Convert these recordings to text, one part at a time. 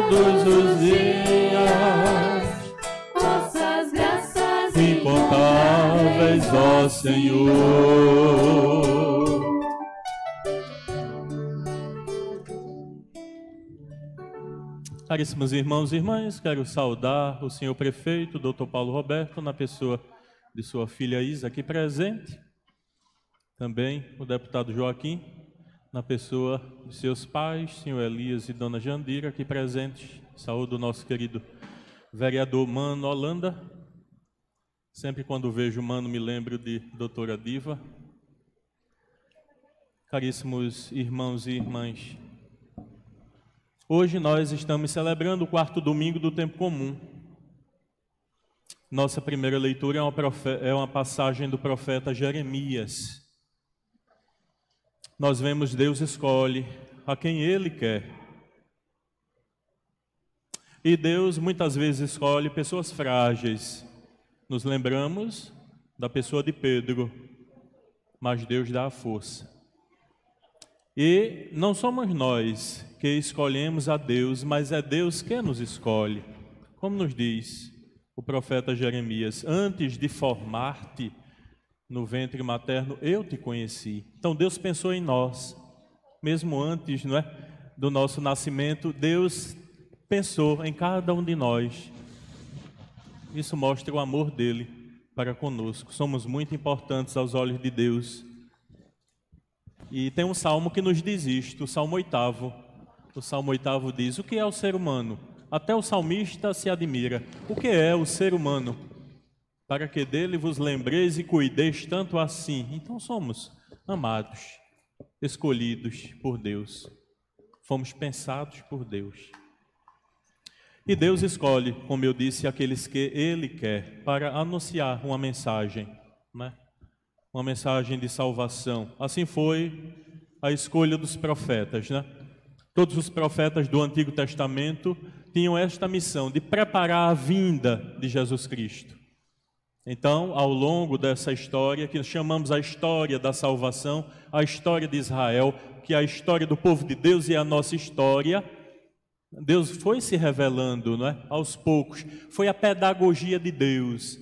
todos os dias, vossas graças incontáveis, ó Senhor. Caríssimos irmãos e irmãs, quero saudar o senhor prefeito, Dr. Paulo Roberto, na pessoa de sua filha Isa, aqui presente. Também o deputado Joaquim, na pessoa de seus pais, senhor Elias e dona Jandira, aqui presentes. Saúdo o nosso querido vereador Mano Holanda. Sempre quando vejo o Mano me lembro de doutora Diva. Caríssimos irmãos e irmãs, hoje nós estamos celebrando o 4º domingo do tempo comum. Nossa primeira leitura é uma passagem do profeta Jeremias. Nós vemos Deus escolhe a quem Ele quer. E Deus muitas vezes escolhe pessoas frágeis. Nos lembramos da pessoa de Pedro, mas Deus dá a força. E não somos nós que escolhemos a Deus, mas é Deus que nos escolhe. Como nos diz o profeta Jeremias, antes de formar-te no ventre materno, eu te conheci. Então Deus pensou em nós, mesmo antes, não é, do nosso nascimento, Deus pensou em cada um de nós. Isso mostra o amor dele para conosco. Somos muito importantes aos olhos de Deus. E tem um salmo que nos diz isto, o Salmo 8º. O Salmo 8º diz: o que é o ser humano? Até o salmista se admira. O que é o ser humano? Para que dele vos lembreis e cuideis tanto assim. Então somos amados, escolhidos por Deus. Fomos pensados por Deus. E Deus escolhe, como eu disse, aqueles que Ele quer para anunciar uma mensagem, né? Uma mensagem de salvação. Assim foi a escolha dos profetas, né? Todos os profetas do Antigo Testamento tinham esta missão de preparar a vinda de Jesus Cristo. Então, ao longo dessa história, que chamamos a história da salvação, a história de Israel, que é a história do povo de Deus e a nossa história, Deus foi se revelando, não é? Aos poucos. Foi a pedagogia de Deus.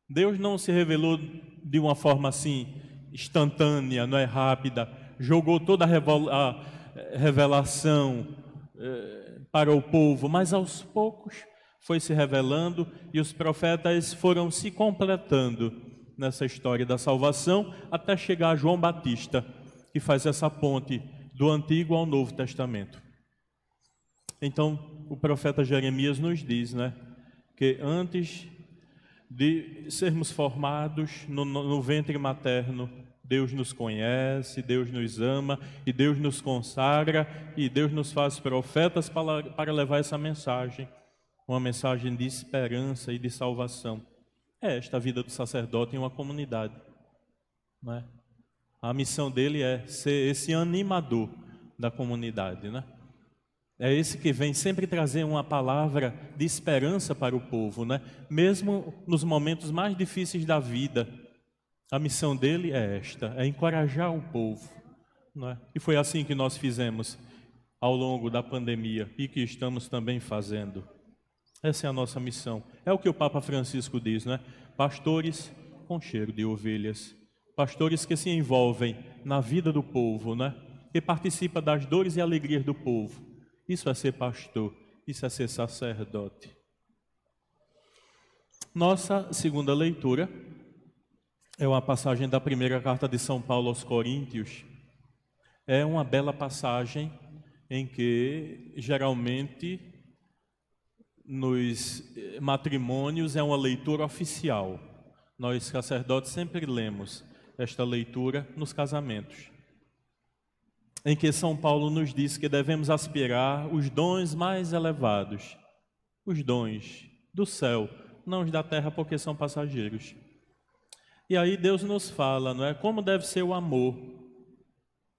Deus não se revelou de uma forma assim, instantânea, não é, rápida. Jogou toda a revelação para o povo, mas aos poucos foi se revelando e os profetas foram se completando nessa história da salvação até chegar a João Batista, que faz essa ponte do Antigo ao Novo Testamento. Então, o profeta Jeremias nos diz, né, que antes de sermos formados no ventre materno, Deus nos conhece, Deus nos ama e Deus nos consagra e Deus nos faz profetas para levar essa mensagem, uma mensagem de esperança e de salvação. É esta a vida do sacerdote em uma comunidade, não é? A missão dele é ser esse animador da comunidade, né? É esse que vem sempre trazer uma palavra de esperança para o povo, né? Mesmo nos momentos mais difíceis da vida, a missão dele é esta, é encorajar o povo, não é? E foi assim que nós fizemos ao longo da pandemia e que estamos também fazendo. Essa é a nossa missão. É o que o Papa Francisco diz, né? Pastores com cheiro de ovelhas. Pastores que se envolvem na vida do povo, né? Que participam das dores e alegrias do povo. Isso é ser pastor, isso é ser sacerdote. Nossa segunda leitura é uma passagem da primeira carta de São Paulo aos Coríntios. É uma bela passagem em que, geralmente, nos matrimônios é uma leitura oficial. Nós, sacerdotes, sempre lemos esta leitura nos casamentos, em que São Paulo nos diz que devemos aspirar os dons mais elevados, os dons do céu, não os da terra, porque são passageiros. E aí Deus nos fala, não é? Como deve ser o amor,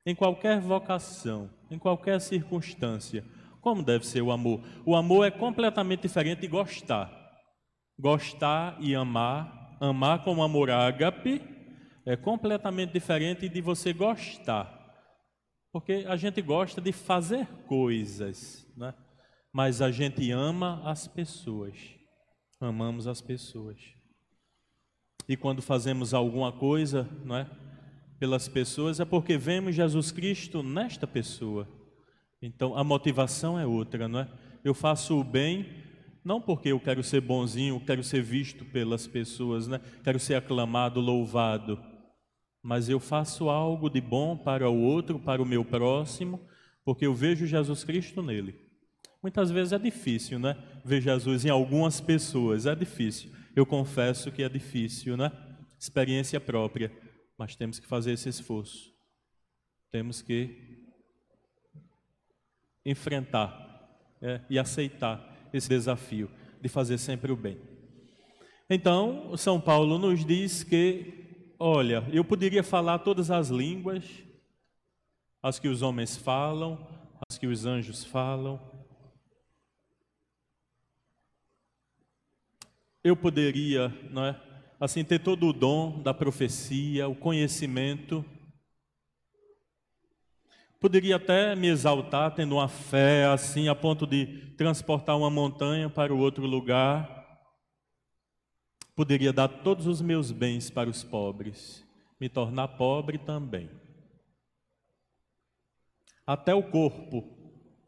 em qualquer vocação, em qualquer circunstância. Como deve ser o amor? O amor é completamente diferente de gostar. Gostar e amar, amar como amor ágape, é completamente diferente de você gostar. Porque a gente gosta de fazer coisas, né? mas a gente ama as pessoas. Amamos as pessoas. E quando fazemos alguma coisa, não é, pelas pessoas, é porque vemos Jesus Cristo nesta pessoa. Então a motivação é outra, não é? Eu faço o bem não porque eu quero ser bonzinho, quero ser visto pelas pessoas, né? Quero ser aclamado, louvado, mas eu faço algo de bom para o outro, para o meu próximo, porque eu vejo Jesus Cristo nele. Muitas vezes é difícil, né? Ver Jesus em algumas pessoas, é difícil. Eu confesso que é difícil, né? Experiência própria, mas temos que fazer esse esforço. Temos que enfrentar e aceitar esse desafio de fazer sempre o bem. Então, São Paulo nos diz que, olha, eu poderia falar todas as línguas, as que os homens falam, as que os anjos falam. Eu poderia, não é, assim, ter todo o dom da profecia, o conhecimento. Poderia até me exaltar, tendo uma fé assim, a ponto de transportar uma montanha para o outro lugar. Poderia dar todos os meus bens para os pobres, me tornar pobre também. Até o corpo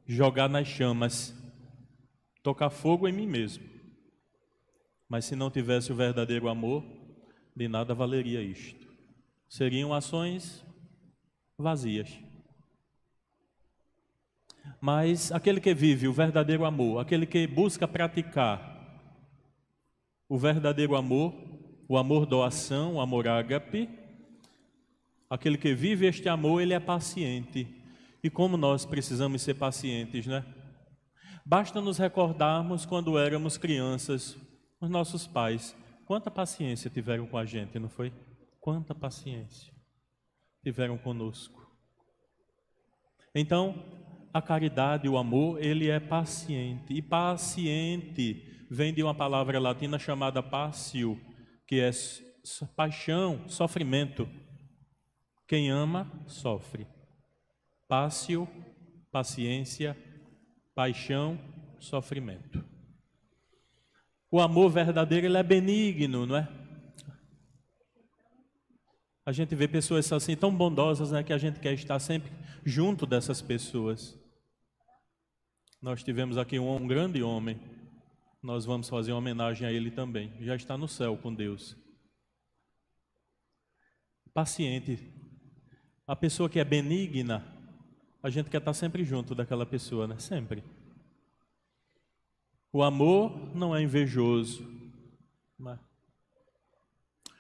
jogar nas chamas, tocar fogo em mim mesmo. Mas se não tivesse o verdadeiro amor, de nada valeria isto. Seriam ações vazias. Mas aquele que vive o verdadeiro amor, aquele que busca praticar o verdadeiro amor, o amor doação, o amor ágape, aquele que vive este amor, ele é paciente. E como nós precisamos ser pacientes, né? Basta nos recordarmos quando éramos crianças, os nossos pais, quanta paciência tiveram com a gente, não foi? Quanta paciência tiveram conosco. Então, a caridade, o amor, ele é paciente. E paciente vem de uma palavra latina chamada passio, que é paixão, sofrimento. Quem ama, sofre. Passio, paciência, paixão, sofrimento. O amor verdadeiro, ele é benigno, não é? A gente vê pessoas assim tão bondosas, né, que a gente quer estar sempre junto dessas pessoas. Nós tivemos aqui um grande homem, nós vamos fazer uma homenagem a ele também, já está no céu com Deus. Paciente, a pessoa que é benigna, a gente quer estar sempre junto daquela pessoa, né? Sempre. O amor não é invejoso, né?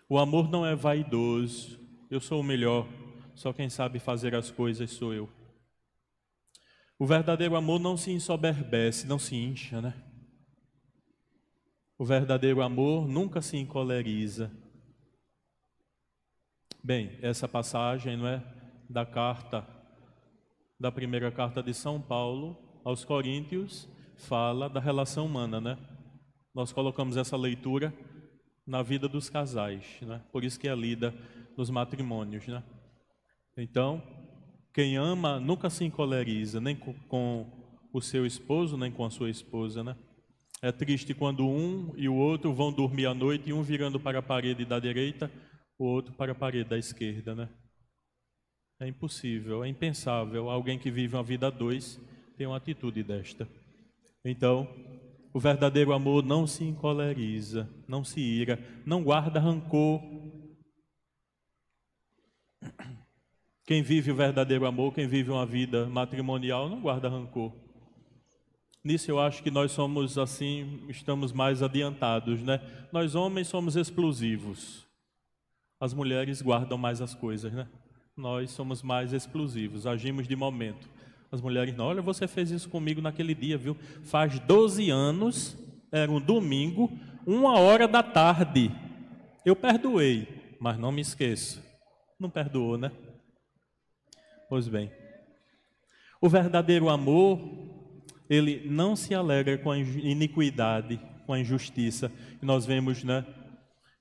O amor não é vaidoso, eu sou o melhor, só quem sabe fazer as coisas sou eu. O verdadeiro amor não se ensoberbece, não se incha, né? O verdadeiro amor nunca se encoleriza. Bem, essa passagem, não é, da primeira carta de São Paulo aos Coríntios, fala da relação humana, né? Nós colocamos essa leitura na vida dos casais, né? Por isso que é lida nos matrimônios, né? Então, quem ama nunca se encoleriza, nem com o seu esposo, nem com a sua esposa, né? É triste quando um e o outro vão dormir à noite e um virando para a parede da direita, o outro para a parede da esquerda, né? É impossível, é impensável alguém que vive uma vida a dois ter uma atitude desta. Então, o verdadeiro amor não se encoleriza, não se ira, não guarda rancor. Quem vive o verdadeiro amor, quem vive uma vida matrimonial, não guarda rancor. Nisso eu acho que nós somos assim, estamos mais adiantados, né? Nós homens somos explosivos. As mulheres guardam mais as coisas, né? Nós somos mais explosivos, agimos de momento. As mulheres não, olha, você fez isso comigo naquele dia, viu? Faz 12 anos, era um domingo, 1h da tarde. Eu perdoei, mas não me esqueço. Não perdoou, né? Pois bem, o verdadeiro amor, ele não se alegra com a iniquidade, com a injustiça. E nós vemos, né?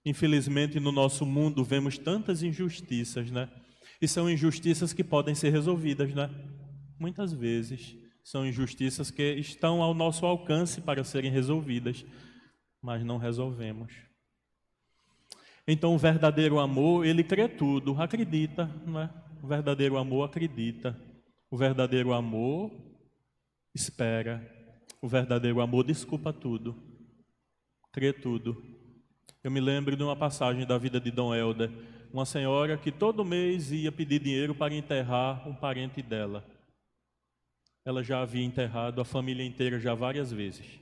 Infelizmente no nosso mundo vemos tantas injustiças, né? E são injustiças que podem ser resolvidas, né? Muitas vezes São injustiças que estão ao nosso alcance para serem resolvidas, mas não resolvemos. Então o verdadeiro amor, ele crê tudo, acredita, não é? O verdadeiro amor acredita. O verdadeiro amor espera. O verdadeiro amor desculpa tudo, crê tudo. Eu me lembro de uma passagem da vida de Dom Helder, uma senhora que todo mês ia pedir dinheiro para enterrar um parente dela. Ela já havia enterrado a família inteira já várias vezes.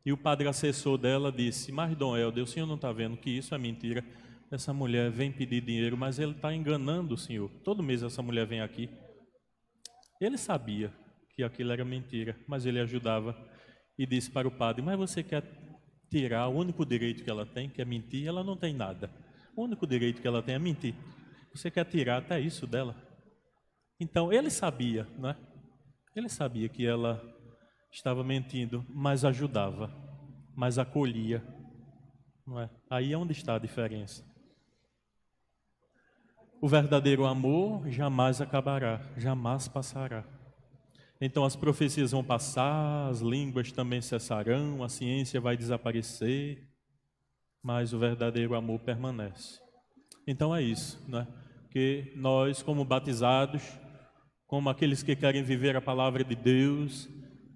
E o padre assessor dela disse: mas Dom Helder, o senhor não está vendo que isso é mentira? Essa mulher vem pedir dinheiro, mas ele está enganando o senhor. Todo mês essa mulher vem aqui. Ele sabia que aquilo era mentira, mas ele ajudava e disse para o padre: mas você quer tirar o único direito que ela tem, que é mentir? Ela não tem nada. O único direito que ela tem é mentir. Você quer tirar até isso dela? Então ele sabia, não é? Ele sabia que ela estava mentindo, mas ajudava, mas acolhia, não é? Aí é onde está a diferença. O verdadeiro amor jamais acabará, jamais passará. Então as profecias vão passar, as línguas também cessarão, a ciência vai desaparecer, mas o verdadeiro amor permanece. Então é isso, né? Que nós, como batizados, como aqueles que querem viver a palavra de Deus,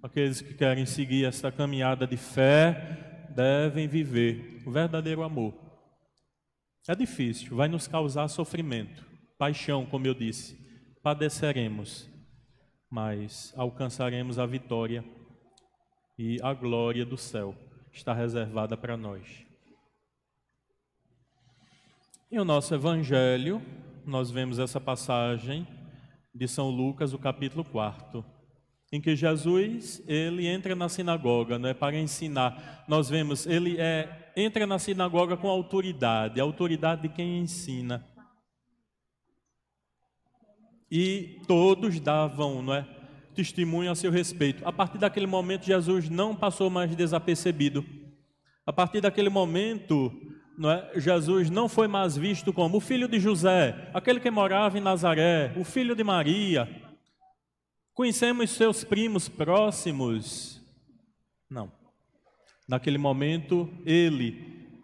aqueles que querem seguir esta caminhada de fé, devem viver o verdadeiro amor. É difícil, vai nos causar sofrimento, paixão, como eu disse, padeceremos, mas alcançaremos a vitória e a glória do céu está reservada para nós. Em o nosso evangelho, nós vemos essa passagem de São Lucas, o capítulo 4, em que Jesus, ele entra na sinagoga, não é, para ensinar. Nós vemos, ele entra na sinagoga com autoridade, a autoridade de quem ensina. E todos davam, não é, testemunho a seu respeito. A partir daquele momento, Jesus não passou mais desapercebido. A partir daquele momento, não é, Jesus não foi mais visto como o filho de José, aquele que morava em Nazaré, o filho de Maria. Conhecemos seus primos próximos. Não. Naquele momento, ele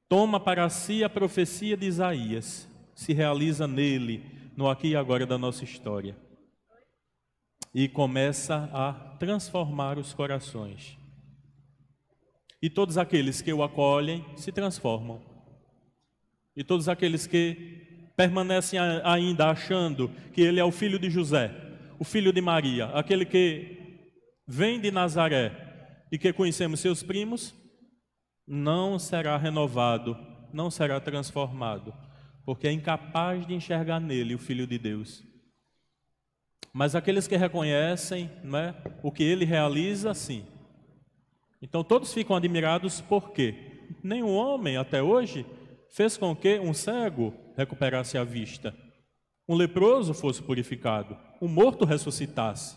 toma para si a profecia de Isaías, se realiza nele, no aqui e agora da nossa história, e começa a transformar os corações. E todos aqueles que o acolhem se transformam. E todos aqueles que permanecem ainda achando que ele é o filho de José, o filho de Maria, aquele que vem de Nazaré e que conhecemos seus primos, não será renovado, não será transformado, porque é incapaz de enxergar nele o Filho de Deus. Mas aqueles que reconhecem, não é, o que ele realiza, sim. Então todos ficam admirados porque nenhum homem até hoje fez com que um cego recuperasse a vista, um leproso fosse purificado, um morto ressuscitasse.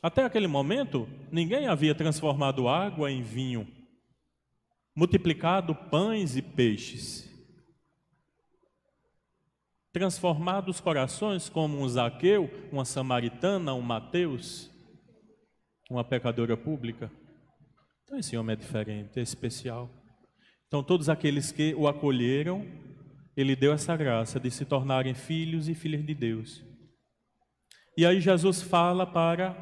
Até aquele momento, ninguém havia transformado água em vinho, multiplicado pães e peixes, transformado os corações como um Zaqueu, uma samaritana, um Mateus, uma pecadora pública. Então esse homem é diferente, é especial. Então todos aqueles que o acolheram, ele deu essa graça de se tornarem filhos e filhas de Deus. E aí Jesus fala para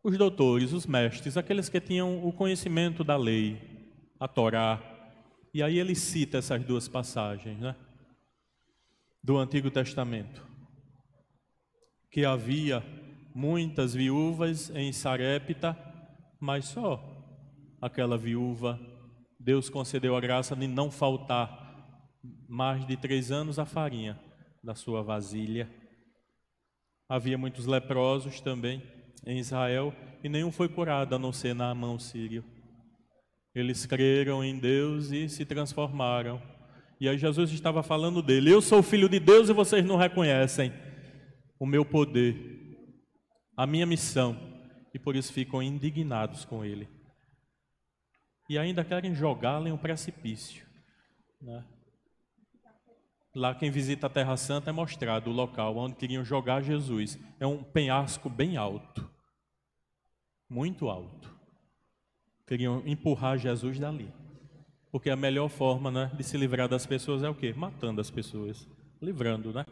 os doutores, os mestres, aqueles que tinham o conhecimento da lei, a Torá. E aí ele cita essas duas passagens, né, do Antigo Testamento, que havia muitas viúvas em Sarepta, mas só aquela viúva, Deus concedeu a graça de não faltar mais de 3 anos a farinha da sua vasilha. Havia muitos leprosos também em Israel e nenhum foi curado a não ser Naamã o sírio. Eles creram em Deus e se transformaram. E aí Jesus estava falando dele: eu sou o Filho de Deus e vocês não reconhecem o meu poder, a minha missão, e por isso ficam indignados com ele. E ainda querem jogá-lo em um precipício, né? Lá quem visita a Terra Santa é mostrado o local onde queriam jogar Jesus. É um penhasco bem alto. muito alto. Queriam empurrar Jesus dali. Porque a melhor forma, né, de se livrar das pessoas é o quê? Matando as pessoas. Livrando, né?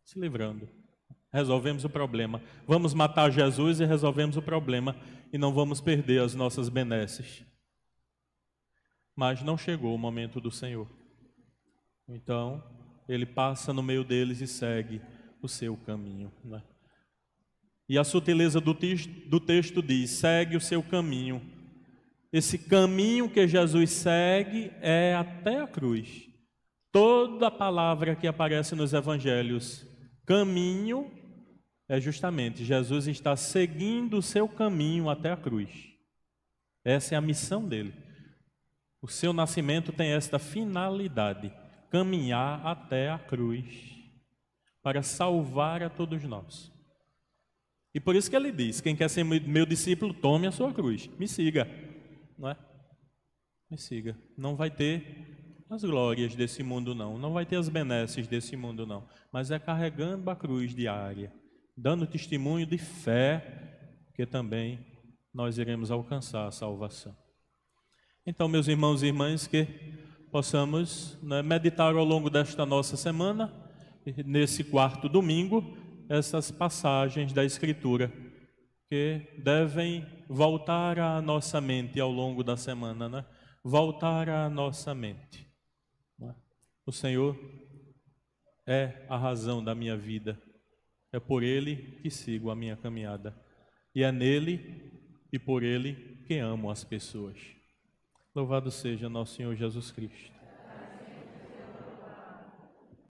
Se livrando. Resolvemos o problema. Vamos matar Jesus e resolvemos o problema. E não vamos perder as nossas benesses. Mas não chegou o momento do Senhor. Então, ele passa no meio deles e segue o seu caminho, né? E a sutileza do texto diz: segue o seu caminho. Esse caminho que Jesus segue é até a cruz. Toda palavra que aparece nos evangelhos, caminho, é justamente Jesus está seguindo o seu caminho até a cruz. Essa é a missão dele. O seu nascimento tem esta finalidade: caminhar até a cruz para salvar a todos nós. E por isso que ele diz: quem quer ser meu discípulo, tome a sua cruz, me siga, não é? Me siga. Não vai ter as glórias desse mundo, não vai ter as benesses desse mundo, não, mas é carregando a cruz diária, dando testemunho de fé, que também nós iremos alcançar a salvação. Então, meus irmãos e irmãs, que possamos, né, meditar ao longo desta nossa semana, nesse quarto domingo, essas passagens da Escritura que devem voltar à nossa mente ao longo da semana, né? Voltar à nossa mente. O Senhor é a razão da minha vida, é por Ele que sigo a minha caminhada, e é nele e por Ele que amo as pessoas. Louvado seja nosso Senhor Jesus Cristo.